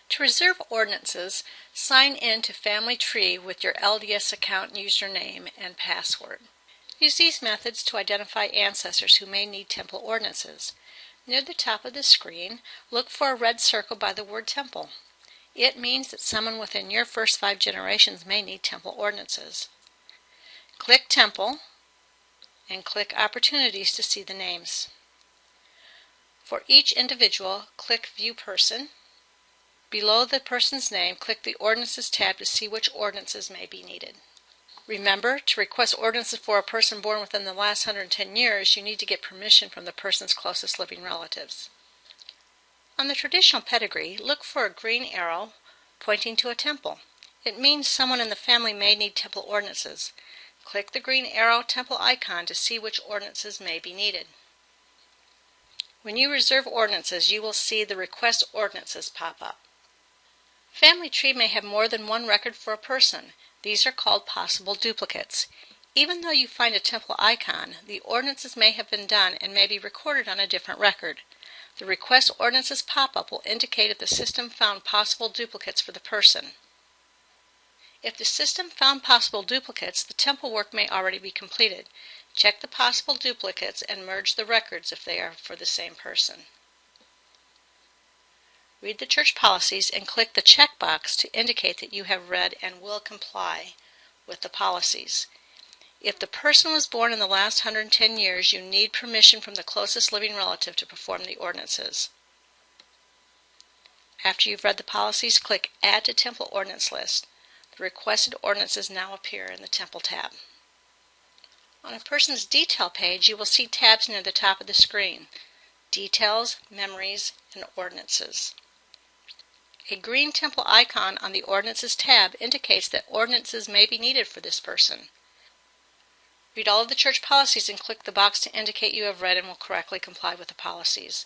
To reserve ordinances, sign in to Family Tree with your LDS account username and password. Use these methods to identify ancestors who may need temple ordinances. Near the top of the screen, look for a red circle by the word temple. It means that someone within your first 5 generations may need temple ordinances. Click Temple and click Opportunities to see the names. For each individual, click View Person. Below the person's name, click the Ordinances tab to see which ordinances may be needed. Remember, to request ordinances for a person born within the last 110 years, you need to get permission from the person's closest living relatives. On the traditional pedigree, look for a green arrow pointing to a temple. It means someone in the family may need temple ordinances. Click the green arrow temple icon to see which ordinances may be needed. When you reserve ordinances, you will see the Request Ordinances pop up. Family Tree may have more than one record for a person. These are called possible duplicates. Even though you find a temple icon, the ordinances may have been done and may be recorded on a different record. The Request Ordinances pop-up will indicate if the system found possible duplicates for the person. If the system found possible duplicates, the temple work may already be completed. Check the possible duplicates and merge the records if they are for the same person. Read the church policies and click the checkbox to indicate that you have read and will comply with the policies. If the person was born in the last 110 years, you need permission from the closest living relative to perform the ordinances. After you've read the policies, click Add to Temple Ordinance List. The requested ordinances now appear in the Temple tab. On a person's detail page, you will see tabs near the top of the screen: Details, Memories, and Ordinances. A green temple icon on the Ordinances tab indicates that ordinances may be needed for this person. Read all of the church policies and click the box to indicate you have read and will correctly comply with the policies.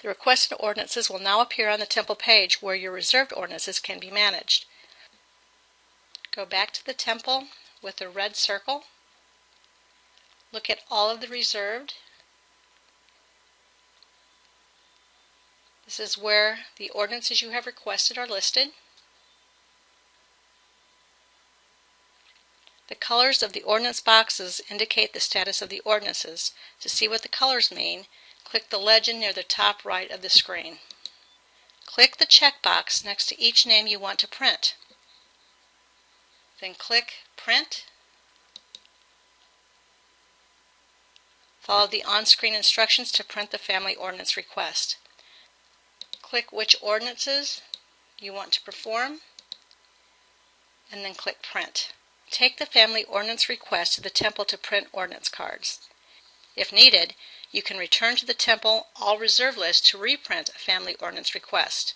The requested ordinances will now appear on the temple page where your reserved ordinances can be managed. Go back to the temple with the red circle. Look at all of the reserved. This is where the ordinances you have requested are listed. The colors of the ordinance boxes indicate the status of the ordinances. To see what the colors mean, click the legend near the top right of the screen. Click the checkbox next to each name you want to print. Then click Print. Follow the on-screen instructions to print the family ordinance request. Click which ordinances you want to perform, and then click Print. Take the family ordinance request to the temple to print ordinance cards. If needed, you can return to the temple All Reserve list to reprint a family ordinance request.